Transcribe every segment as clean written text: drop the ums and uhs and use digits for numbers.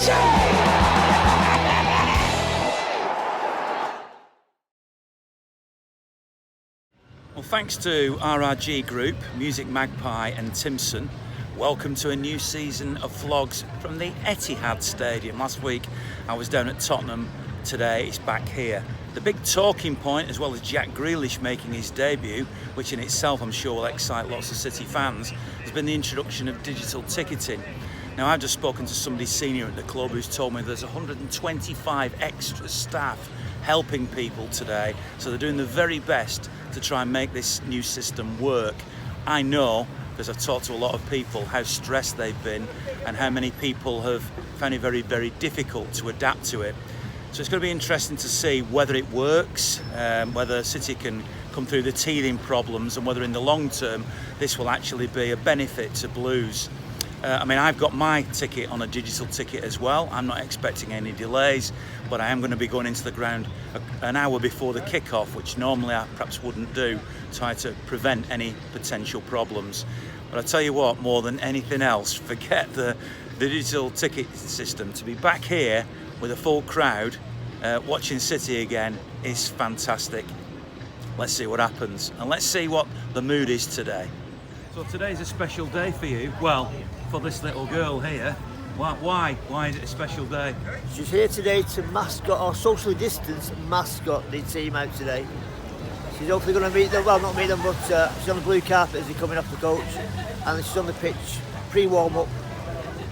Well, thanks to RRG Group, Music Magpie and Timson, welcome to a new season of vlogs from the Etihad Stadium. Last week I was down at Tottenham, today it's back here. The big talking point, as well as Jack Grealish making his debut, which in itself I'm sure will excite lots of City fans, has been the introduction of digital ticketing. Now, I've just spoken to somebody senior at the club who's told me there's 125 extra staff helping people today, so they're doing the very best to try and make this new system work. I know, because I've talked to a lot of people, how stressed they've been and how many people have found it very, very difficult to adapt to it. So it's going to be interesting to see whether it works, whether City can come through the teething problems, and whether in the long term this will actually be a benefit to Blues. I mean, I've got my ticket on a digital ticket as well. I'm not expecting any delays, but I am going to be going into the ground an hour before the kick-off, which normally I perhaps wouldn't do, try to prevent any potential problems. But I tell you what, more than anything else, forget the digital ticket system. To be back here with a full crowd watching City again is fantastic. Let's see what happens, and let's see what the mood is today. So today's a special day for you. Well, for this little girl here. Why is it a special day? She's here today to mascot, or socially distance mascot the team out today. She's hopefully going to meet them, well, not meet them, but she's on the blue carpet as they're coming off the coach, and she's on the pitch pre-warm up,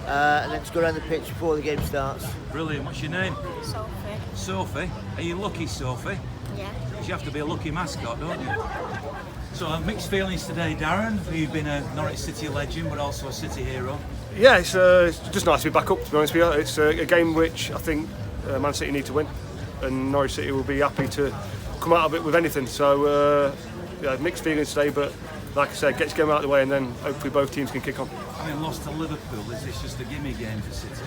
and then to go around the pitch before the game starts. Brilliant. What's your name? Sophie. Sophie? Are you lucky, Sophie? Yeah. You have to be a lucky mascot, don't you? So mixed feelings today, Darren. You've been a Norwich City legend, but also a City hero. Yeah, it's just nice to be back up, to be honest with you. It's a game which I think Man City need to win, and Norwich City will be happy to come out of it with anything. So, yeah, mixed feelings today, but like I said, get this game out of the way, and then hopefully both teams can kick on. I mean, lost to Liverpool, is this just a gimme game for City?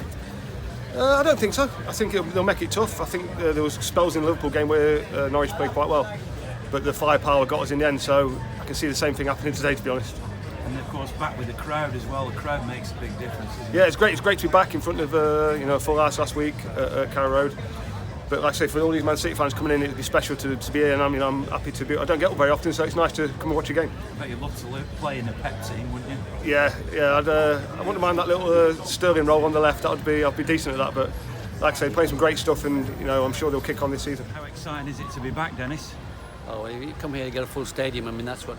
I don't think so. I think they'll make it tough. I think there was spells in the Liverpool game where Norwich played quite well, but the firepower got us in the end, so I can see the same thing happening today, to be honest. And of course, back with the crowd as well. The crowd makes a big difference, isn't it? Yeah, it's great. It's great to be back in front of full house last week at Carrow Road. But like I say, for all these Man City fans coming in, it'd be special to be here, and I'm happy to be. I don't get up very often, so it's nice to come and watch a game. I bet you'd love to play in a pep team, wouldn't you? Yeah. I wouldn't mind that little Sterling role on the left. I'd be decent at that. But like I say, playing some great stuff, and I'm sure they'll kick on this season. How exciting is it to be back, Dennis? Oh, well, you come here to get a full stadium. I mean, that's what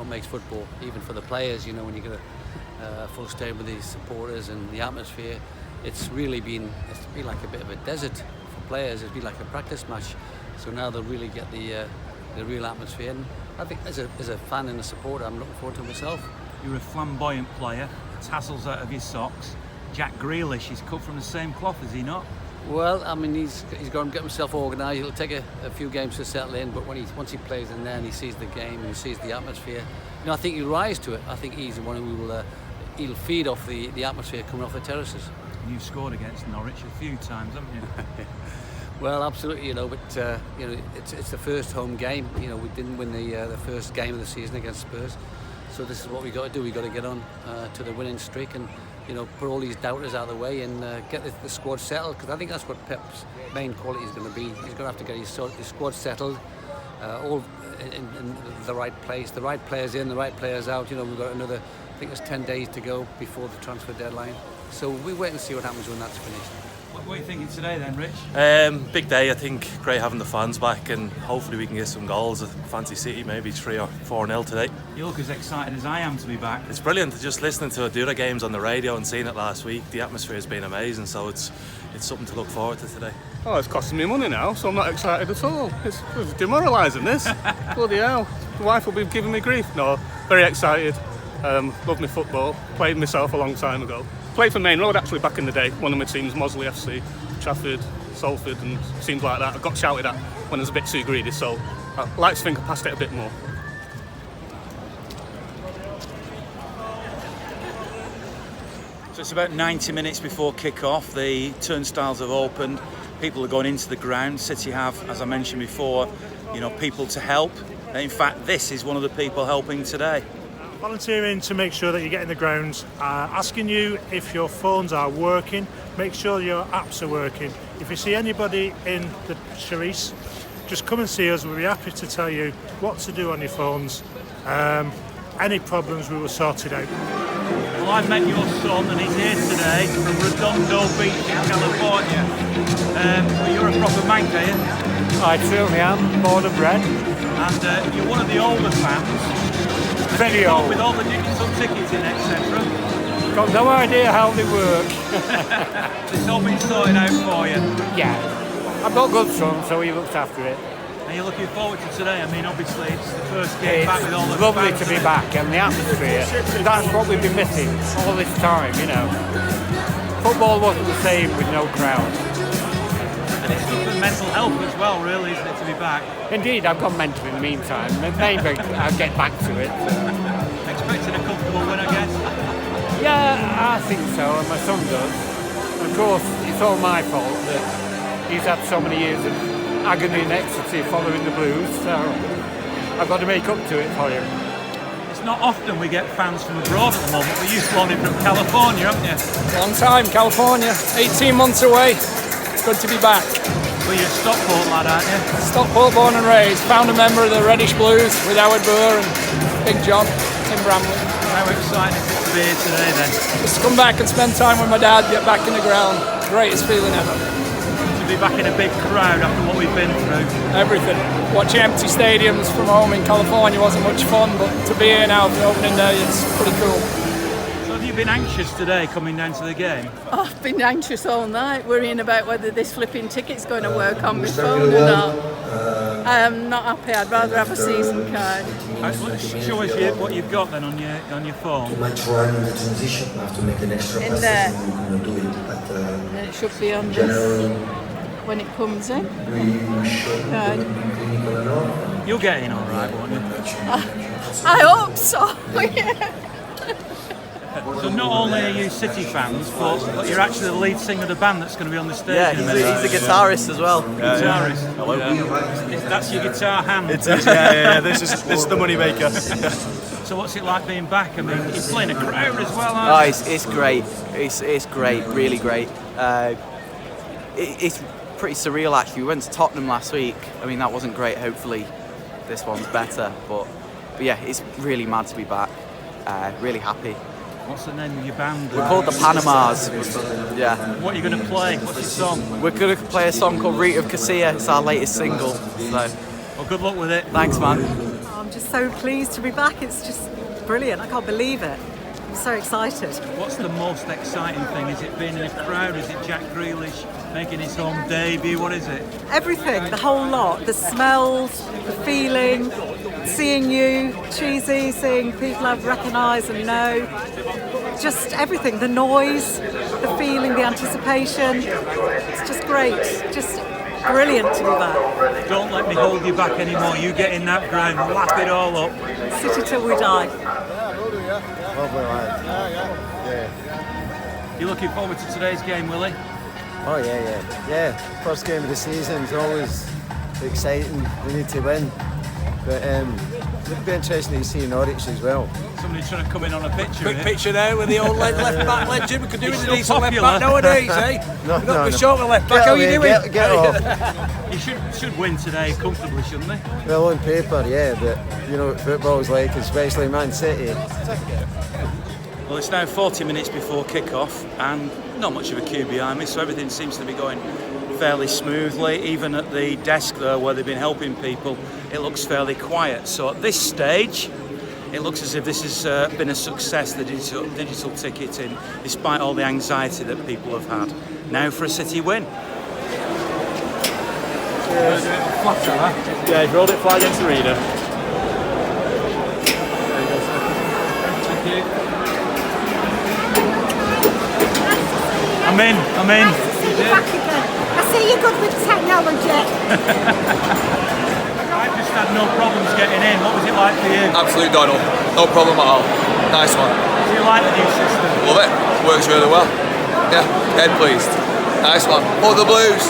makes football, even for the players. When you get a full stadium with these supporters and the atmosphere, it's been like a bit of a desert for players. It's been like a practice match. So now they'll really get the real atmosphere. And I think as a fan and a supporter, I'm looking forward to it myself. You're a flamboyant player, tassels out of your socks. Jack Grealish is cut from the same cloth, is he not? Well, I mean, he's going to get himself organised. It'll take a few games to settle in, but once he plays in there and he sees the game and he sees the atmosphere, I think he'll rise to it. I think he's the one who he'll feed off the atmosphere coming off the terraces. You've scored against Norwich a few times, haven't you? Well, absolutely, but it's the first home game. We didn't win the first game of the season against Spurs, so this is what we got to do. We got to get on to the winning streak and put all these doubters out of the way and get the squad settled, because I think that's what Pep's main quality is going to be. He's going to have to get his squad settled, all in the right place, the right players in, the right players out. We've got another, I think it's 10 days to go before the transfer deadline. So we wait and see what happens when that's finished. What are you thinking today then, Rich? Big day, I think. Great having the fans back, and hopefully we can get some goals. Fancy City, maybe 3 or 4-0 today. You look as excited as I am to be back. It's brilliant. Just listening to the other games on the radio and seeing it last week, the atmosphere has been amazing, so it's something to look forward to today. Oh, it's costing me money now, so I'm not excited at all. It's demoralising, this. Bloody hell. The wife will be giving me grief. No, very excited. Love my football. Played myself a long time ago. Played for Main Road actually back in the day. One of my teams, Mosley FC, Trafford, Salford and teams like that. I got shouted at when I was a bit too greedy, so I like to think I passed it a bit more. So it's about 90 minutes before kick-off. The turnstiles have opened. People are going into the ground. City have, as I mentioned before, people to help. In fact, this is one of the people helping today. Volunteering to make sure that you get in the grounds, asking you if your phones are working, make sure your apps are working. If you see anybody in the Charisse, just come and see us. We'll be happy to tell you what to do on your phones. Any problems, we will sort it out. Well, I've met your son and he's here today from Redondo Beach in California. Well, you're a proper Manc, are you? I certainly am, born and bred. And you're one of the older fans. Very old. With all the digital ticketing, etc. Got no idea how they work. It's all been sorted out for you. Yeah. I've got a good son, so he looks after it. Are you looking forward to today? I mean, obviously it's the first game back with all the It's lovely fans, to be isn't it? back, and the atmosphere. That's what we've been missing all this time, you know. Football wasn't the same with no crowd. And it's good for mental health as well, really, isn't it, to be back? Indeed, I've gone mental in the meantime. Maybe I'll get back to it. Expecting a comfortable win, I guess? Yeah, I think so, and my son does. Of course, it's all my fault that he's had so many years of agony and ecstasy following the Blues, so I've got to make up to it for him. It's not often we get fans from abroad at the moment. We're used to only from California, haven't you? Long time, California. 18 months away. Good to be back. Well, you're a Stockport lad, aren't you? Stockport born and raised. Found a member of the Reddish Blues with Howard Burr and Big John in Bramley. How exciting is it to be here today then? Just to come back and spend time with my dad, get back in the ground. Greatest feeling ever. To be back in a big crowd after what we've been through. Everything. Watching empty stadiums from home in California wasn't much fun, but to be here now for the opening day, it's pretty cool. So have you been anxious today coming down to the game? Oh, I've been anxious all night, worrying about whether this flipping ticket's going to work on my phone or not. I'm not happy. I'd rather have a season card. Show us what you've got then on your phone. Too much run in the transition. I have to make an extra In pass. there. We're going to do it. But And it should be on generally, this when it comes in. we should Right. be clinical enough. You'll get in all right, won't you? I hope so. So not only are you City fans, but you're actually the lead singer of the band that's going to be on the stage. Yeah, in a minute. he's a guitarist as well. Guitarist. Hello. That's your guitar hand. It is, yeah. This is the money maker. So what's it like being back? I mean, you're playing a crowd as well, Oh, aren't you? it's great. It's great, really great. It's pretty surreal actually. We went to Tottenham last week. I mean, that wasn't great. Hopefully, this one's better. But yeah, it's really mad to be back. Really happy. What's the name of your band? We're called the Panamas. Yeah. What are you going to play? What's your song? We're going to play a song called Root of Cassia. It's our latest single. So, well, good luck with it. Thanks, man. I'm just so pleased to be back. It's just brilliant. I can't believe it. I'm so excited. What's the most exciting thing? Is it being in a crowd? Is it Jack Grealish making his home debut? What is it? Everything, the whole lot. The smells, the feeling, seeing you, Cheesy, seeing people I've recognised and know. Just everything. The noise, the feeling, the anticipation. It's just great. Just brilliant to be back. Don't let me hold you back anymore. You get in that ground, lap it all up. City till we die. Lovely lad. Yeah. You looking forward to today's game, Willie? Oh yeah. First game of the season is always exciting. We need to win. But it'd be interesting to see Norwich as well. Somebody trying to come in on a picture. Quick picture there with the old left back legend. We could do with a still decent left popular. back nowadays, eh? No, We've got to be short with left back. How are you doing? Get off. He should win today comfortably, shouldn't he? Well, on paper, yeah, but you know what football's like, especially Man City. Well, it's now 40 minutes before kick-off and not much of a queue behind me, so everything seems to be going fairly smoothly. Even at the desk there where they've been helping people, it looks fairly quiet. So at this stage, it looks as if this has been a success, the digital ticketing, despite all the anxiety that people have had. Now for a City win. Yeah, he's rolled it flat against the reader. Thank you. I'm in. Nice to see you back again. I see you're good with technology. I just had no problems getting in. What was it like for you? Absolute doddle. No problem at all. Nice one. Do you like the new system? Love it. Works really well. Yeah, head pleased. Nice one. For the Blues.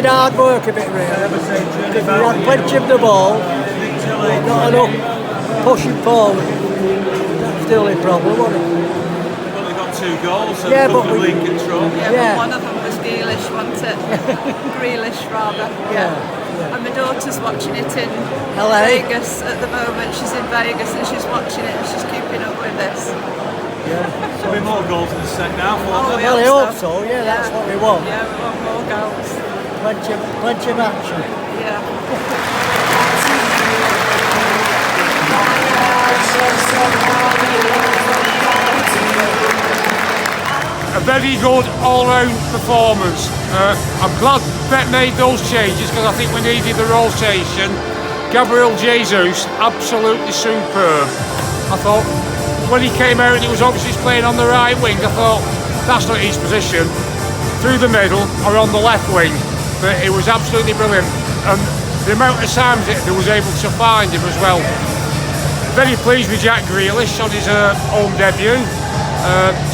made hard work a bit really. Because we had plenty of the ball, not enough pushing forward. That's the only problem, wasn't it? Well, they got 2 goals, so Yeah, they but put the we- league control. Yeah, but one of them was Grealish, wasn't it? Grealish, rather. Yeah. And my daughter's watching it in LA. Vegas at the moment. She's in Vegas and she's watching it and she's keeping up with this. There'll be more goals in the second half. Oh, we Well, I hope hope so, yeah, that's what we want. Yeah, we want more goals. Plenty of action. Yeah. A very good all-round performance. I'm glad Pep made those changes because I think we needed the rotation. Gabriel Jesus, absolutely superb. I thought when he came out and he was obviously playing on the right wing, I thought that's not his position. Through the middle or on the left wing, but it was absolutely brilliant. And the amount of times that he was able to find him as well. Very pleased with Jack Grealish on his home debut.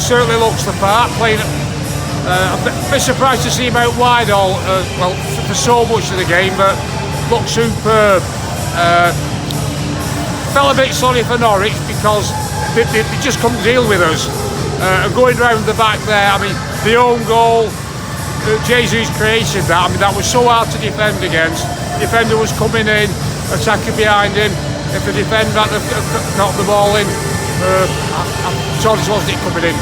Certainly looks the part. Playing, I'm a bit surprised to see him out wide for so much of the game, but looked superb. Felt a bit sorry for Norwich because they just couldn't deal with us. And going round the back there, I mean, the own goal, Jesus created that. I mean, that was so hard to defend against. Defender was coming in, attacking behind him. If the defender had got the ball in, Torres wasn't coming in.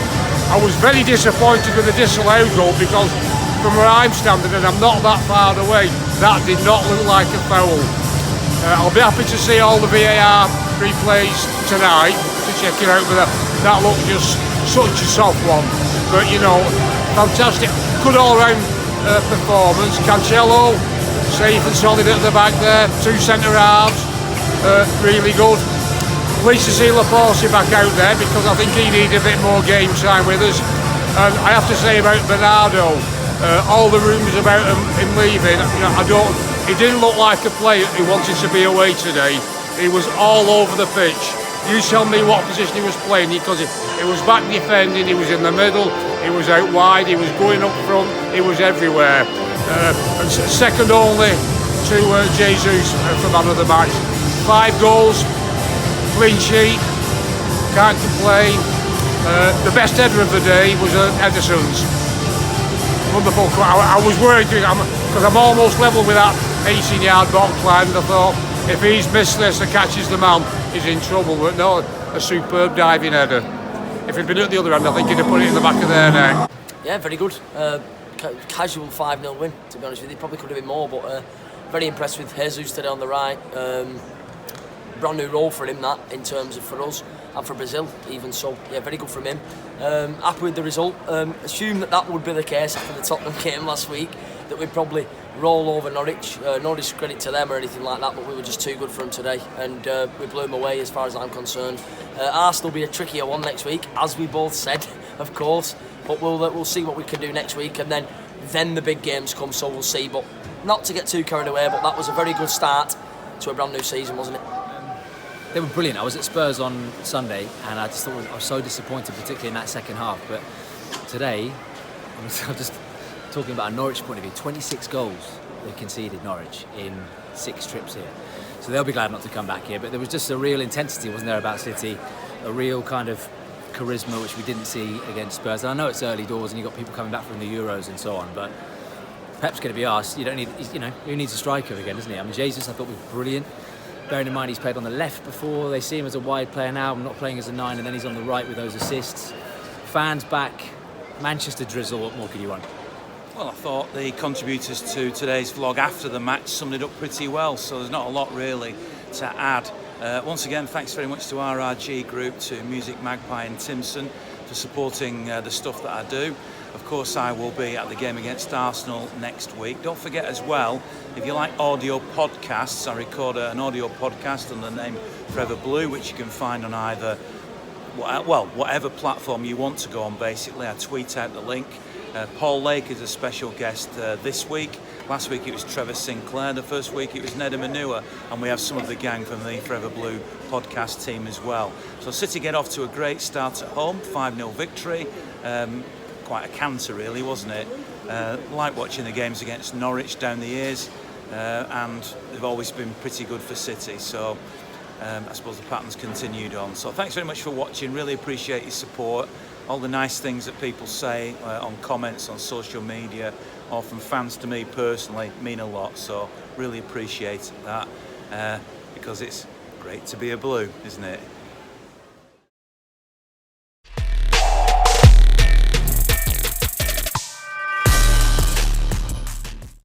I was very disappointed with the disallowed goal because from where I'm standing, and I'm not that far away, that did not look like a foul. I'll be happy to see all the VAR replays tonight to check it out, but that looked just such a soft one. But you know, fantastic, good all-round performance. Cancelo, safe and solid at the back there. 2 centre halves, really good. Pleased to see Laporte back out there because I think he needed a bit more game time with us. And I have to say about Bernardo, all the rumours about him leaving, you know, he didn't look like a player who wanted to be away today. He was all over the pitch. You tell me what position he was playing, because he was back defending, he was in the middle, he was out wide, he was going up front, he was everywhere. And second only to Jesus for man of the match. 5 goals, clean sheet, can't complain. The best header of the day was Ederson's. Wonderful. I was worried because I'm almost level with that 18-yard box line, and I thought if he's missed this and catches the man, he's in trouble. But no, a superb diving header. If he'd been at the other end, I think he'd have put it in the back of their neck. Yeah, very good. Casual 5-0 win, to be honest with you. Probably could have been more, but very impressed with Jesus today on the right. Brand new role for him, that, in terms of for us and for Brazil even, so yeah, very good from him. Happy with the result. Assume that would be the case after the Tottenham game last week, that we'd probably roll over Norwich. No discredit to them or anything like that, but we were just too good for them today, and we blew them away as far as I'm concerned. Arsenal will be a trickier one next week, as we both said, of course, but we'll see what we can do next week, and then the big games come, so we'll see. But not to get too carried away, but that was a very good start to a brand new season, wasn't it? They were brilliant. I was at Spurs on Sunday and I just thought I was so disappointed, particularly in that second half. But today, I'm just talking about a Norwich point of view, 26 goals they conceded, Norwich, in 6 trips here. So they'll be glad not to come back here. But there was just a real intensity, wasn't there, about City? A real kind of charisma which we didn't see against Spurs. And I know it's early doors and you've got people coming back from the Euros and so on, but Pep's going to be asked, who needs a striker again, isn't he? I mean, Jesus I thought was brilliant. Bearing in mind he's played on the left before, they see him as a wide player now, not playing as a 9, and then he's on the right with those assists. Fans back, Manchester drizzle, what more could you want? Well, I thought the contributors to today's vlog after the match summed it up pretty well, so there's not a lot really to add. Once again, thanks very much to RRG Group, to Music Magpie and Timson for supporting the stuff that I do. Of course, I will be at the game against Arsenal next week. Don't forget as well, if you like audio podcasts, I record an audio podcast under the name Forever Blue, which you can find on either, whatever platform you want to go on, basically. I tweet out the link. Paul Lake is a special guest this week. Last week it was Trevor Sinclair. The first week it was Neda Manua. And we have some of the gang from the Forever Blue podcast team as well. So City get off to a great start at home, 5-0 victory. Quite a canter really, wasn't it? Like watching the games against Norwich down the years, and they've always been pretty good for City. So I suppose the pattern's continued on. So thanks very much for watching. Really appreciate your support. All the nice things that people say on comments on social media or from fans to me personally mean a lot. So really appreciate that because it's great to be a Blue, isn't it?